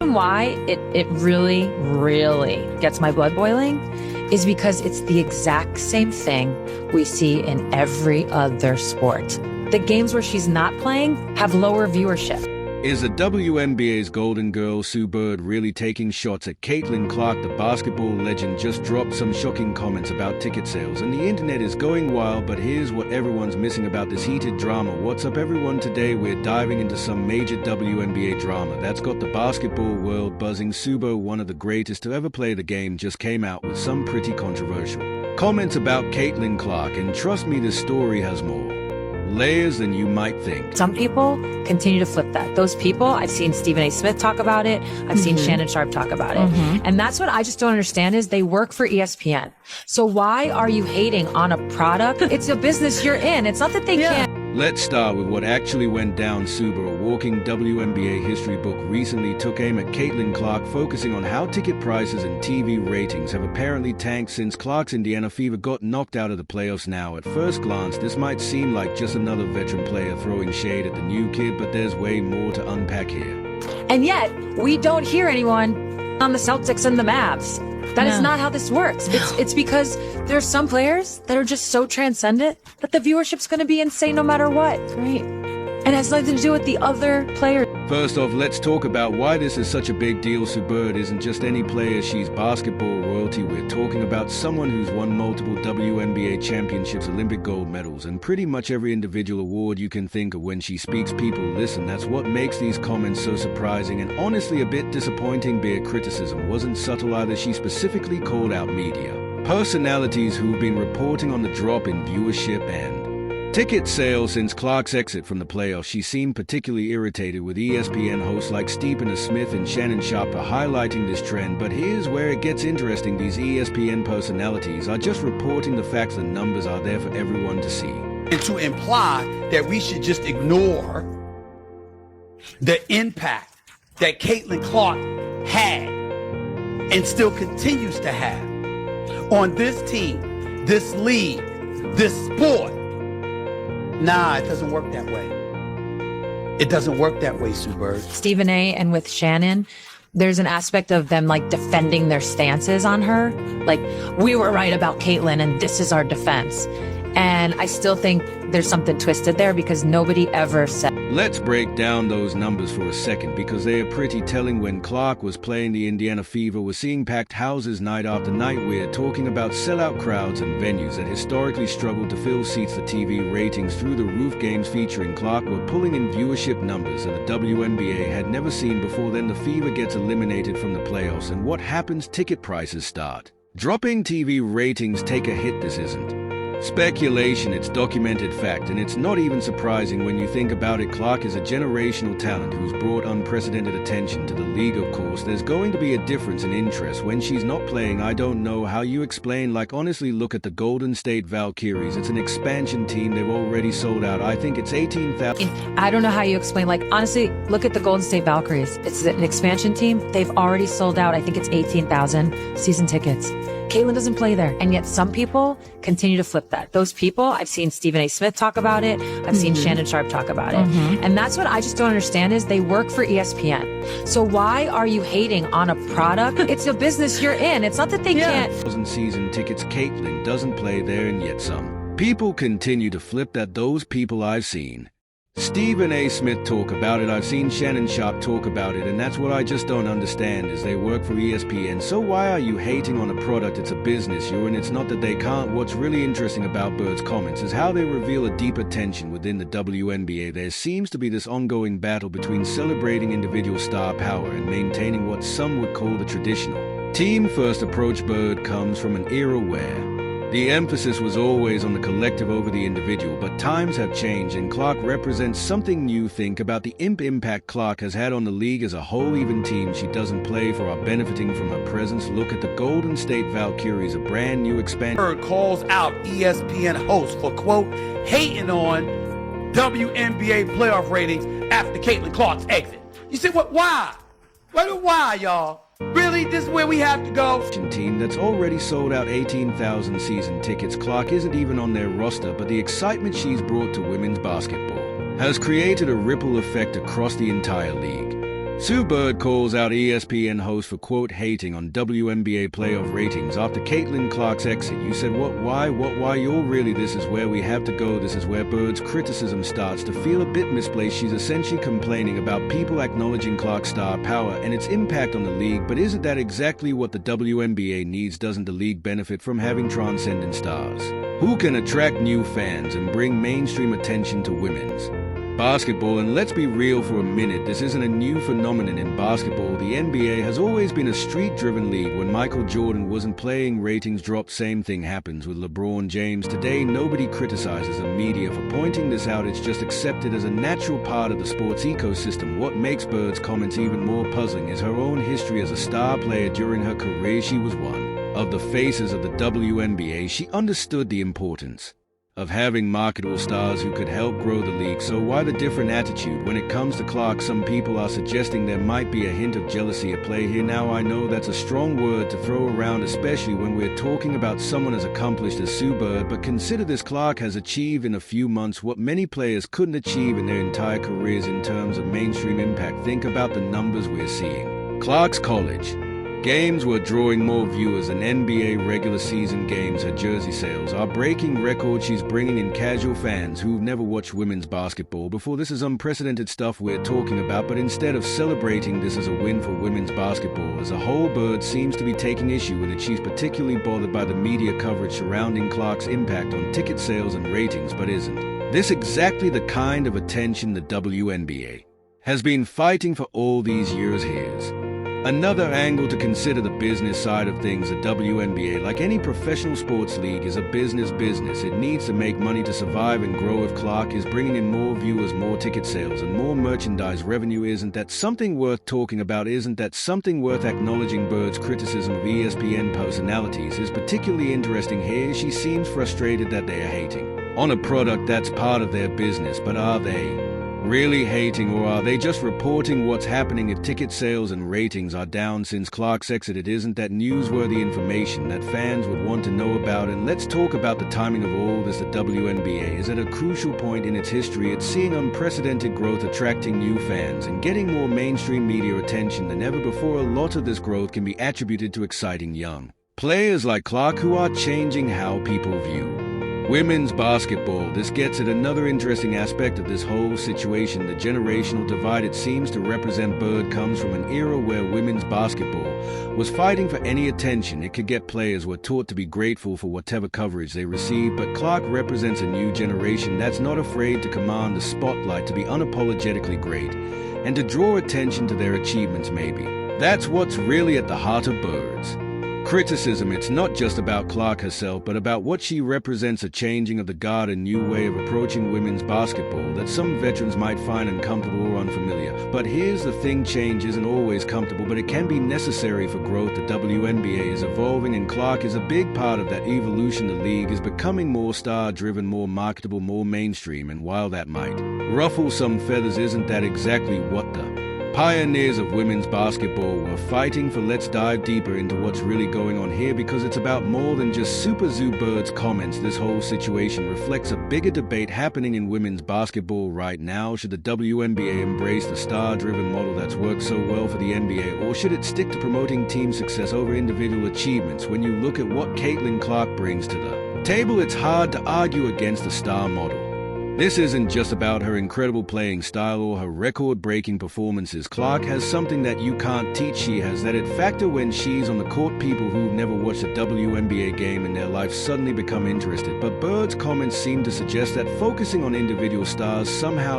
Why it really, really gets my blood boiling is because it's the exact same thing we see in every other sport. The games where she's not playing have lower viewership. Is the WNBA's golden girl Sue Bird really taking shots at Caitlin Clark? The basketball legend just dropped some shocking comments about ticket sales, and the internet is going wild. But here's what everyone's missing about this heated drama. What's up, everyone? Today we're diving into some major WNBA drama that's got the basketball world buzzing. Sue Bird, one of the greatest to ever play the game, just came out with some pretty controversial comments about Caitlin Clark, and trust me, this story has more layers than you might think. Some people continue to flip that. Those people, I've seen Stephen A. Smith talk about it. I've seen Shannon Sharp talk about it. And that's what I just don't understand is they work for ESPN. So why are you hating on a product? It's a business you're in. It's not that they can't. Let's start with what actually went down. Sue Bird, a walking WNBA history book, recently took aim at Caitlin Clark, focusing on how ticket prices and TV ratings have apparently tanked since Clark's Indiana Fever got knocked out of the playoffs. Now, at first glance, this might seem like just another veteran player throwing shade at the new kid, but there's way more to unpack here. And yet, we don't hear anyone on the Celtics and the Mavs. That is not how this works. It's because there's some players that are just so transcendent that the viewership's going to be insane no matter what. Right. And it has nothing to do with the other players. First off, let's talk about why this is such a big deal. Sue Bird isn't just any player, she's basketball royalty. We're talking about someone who's won multiple WNBA championships, Olympic gold medals, and pretty much every individual award you can think of. When she speaks, people listen. That's what makes these comments so surprising and honestly a bit disappointing. Bare criticism wasn't subtle either. She specifically called out media personalities who've been reporting on the drop in viewership and ticket sales since Clark's exit from the playoffs. She seemed particularly irritated with ESPN hosts like Stephen A. Smith and Shannon Sharp for highlighting this trend. But here's where it gets interesting. These ESPN personalities are just reporting the facts. The numbers are there for everyone to see. And to imply that we should just ignore the impact that Caitlin Clark had and still continues to have on this team, this league, this sport. Nah, it doesn't work that way. It doesn't work that way, Sue Bird. Stephen A. and with Shannon, there's an aspect of them like defending their stances on her. Like, we were right about Caitlin and this is our defense. And I still think there's something twisted there because nobody ever said. Let's break down those numbers for a second because they are pretty telling. When Clark was playing the Indiana Fever, we're seeing packed houses night after night. We're talking about sellout crowds and venues that historically struggled to fill seats. The TV ratings through the roof. Games featuring Clark were pulling in viewership numbers that the WNBA had never seen before. Then the Fever gets eliminated from the playoffs, and what happens? Ticket prices start dropping. TV ratings take a hit. This isn't speculation, it's documented fact, and it's not even surprising when you think about it. Clark is a generational talent who's brought unprecedented attention to the league. Of course, there's going to be a difference in interest when she's not playing. I don't know how you explain. Like, honestly, look at the Golden State Valkyries. It's an expansion team. They've already sold out. I think it's 18,000. I don't know how you explain. Like, honestly, look at the Golden State Valkyries. It's an expansion team. They've already sold out. I think it's 18,000 season tickets. Caitlin doesn't play there. And yet some people continue to flip that. Those people, I've seen Stephen A. Smith talk about it. I've seen Shannon Sharp talk about it. And that's what I just don't understand is they work for ESPN. So why are you hating on a product? It's a business you're in. It's not that they can't. Season tickets. Caitlin doesn't play there, and yet some people continue to flip that. Those people I've seen Stephen A. Smith talk about it. I've seen Shannon Sharp talk about it, and that's what I just don't understand is they work for ESPN. So why are you hating on a product? It's a business you're in. It's not that they can't. What's really interesting about Bird's comments is how they reveal a deeper tension within the WNBA. There seems to be this ongoing battle between celebrating individual star power and maintaining what some would call the traditional team-first approach. Bird comes from an era where the emphasis was always on the collective over the individual, but times have changed and Clark represents something new. Think about the impact Clark has had on the league as a whole. Even teams she doesn't play for are benefiting from her presence. Look at the Golden State Valkyries, a brand new expansion. Bird calls out ESPN hosts for, quote, hating on WNBA playoff ratings after Caitlin Clark's exit. You say, what? Why? Why, y'all? Really? This is where we have to go? Team that's already sold out 18,000 season tickets. Clark isn't even on their roster, but the excitement she's brought to women's basketball has created a ripple effect across the entire league. Sue Bird calls out ESPN host for, quote, hating on WNBA playoff ratings after Caitlin Clark's exit. You said, what, why, you're really, this is where we have to go. This is where Bird's criticism starts to feel a bit misplaced. She's essentially complaining about people acknowledging Clark's star power and its impact on the league. But isn't that exactly what the WNBA needs? Doesn't the league benefit from having transcendent stars who can attract new fans and bring mainstream attention to women's basketball? And let's be real for a minute, this isn't a new phenomenon in basketball. The NBA has always been a street-driven league. When Michael Jordan wasn't playing, ratings dropped. Same thing happens with LeBron James. Today, nobody criticizes the media for pointing this out. It's just accepted as a natural part of the sports ecosystem. What makes Bird's comments even more puzzling is her own history as a star player. During her career, she was one of the faces of the WNBA. She understood the importance of having marketable stars who could help grow the league. So why the different attitude when it comes to Clark? Some people are suggesting there might be a hint of jealousy at play here. Now, I know that's a strong word to throw around, especially when we're talking about someone as accomplished as Sue Bird, but consider this: Clark has achieved in a few months what many players couldn't achieve in their entire careers in terms of mainstream impact. Think about the numbers we're seeing. Clark's college games were drawing more viewers than NBA regular season games. Her jersey sales are breaking records. She's bringing in casual fans who've never watched women's basketball before. This is unprecedented stuff we're talking about, but instead of celebrating this as a win for women's basketball as a whole, Bird seems to be taking issue with it. She's particularly bothered by the media coverage surrounding Clark's impact on ticket sales and ratings. But isn't this exactly the kind of attention the WNBA has been fighting for all these years? Here's another angle to consider: the business side of things. The WNBA, like any professional sports league, is a business. It needs to make money to survive and grow. If Clark is bringing in more viewers, more ticket sales, and more merchandise revenue, isn't that something worth talking about? Isn't that something worth acknowledging? Bird's criticism of ESPN personalities is particularly interesting here. She seems frustrated that they are hating on a product that's part of their business. But are they really hating, or are they just reporting what's happening? If ticket sales and ratings are down since Clark's exit, isn't that newsworthy information that fans would want to know about? And let's talk about the timing of all this. The WNBA is at a crucial point in its history. It's seeing unprecedented growth, attracting new fans, and getting more mainstream media attention than ever before. A lot of this growth can be attributed to exciting young players like Clark, who are changing how people view women's basketball. This gets at another interesting aspect of this whole situation: the generational divide. It seems to represent. Bird comes from an era where women's basketball was fighting for any attention it could get. Players were taught to be grateful for whatever coverage they received, but Clark represents a new generation that's not afraid to command the spotlight, to be unapologetically great, and to draw attention to their achievements. Maybe that's what's really at the heart of Bird's criticism. It's not just about Clark herself, but about what she represents: a changing of the guard, a new way of approaching women's basketball that some veterans might find uncomfortable or unfamiliar. But here's the thing: change isn't always comfortable, but it can be necessary for growth. The WNBA is evolving, and Clark is a big part of that evolution. The league is becoming more star-driven, more marketable, more mainstream, and while that might ruffle some feathers, isn't that exactly what the pioneers of women's basketball were fighting for? Let's dive deeper into what's really going on here, because it's about more than just Super Sue Bird's comments. This whole situation reflects a bigger debate happening in women's basketball right now. Should the WNBA embrace the star-driven model that's worked so well for the NBA, or should it stick to promoting team success over individual achievements? When you look at what Caitlin Clark brings to the table, it's hard to argue against the star model. This isn't just about her incredible playing style or her record-breaking performances. Clark has something that you can't teach. She has that it factor when she's on the court. People who've never watched a WNBA game in their life suddenly become interested. But Bird's comments seem to suggest that focusing on individual stars somehow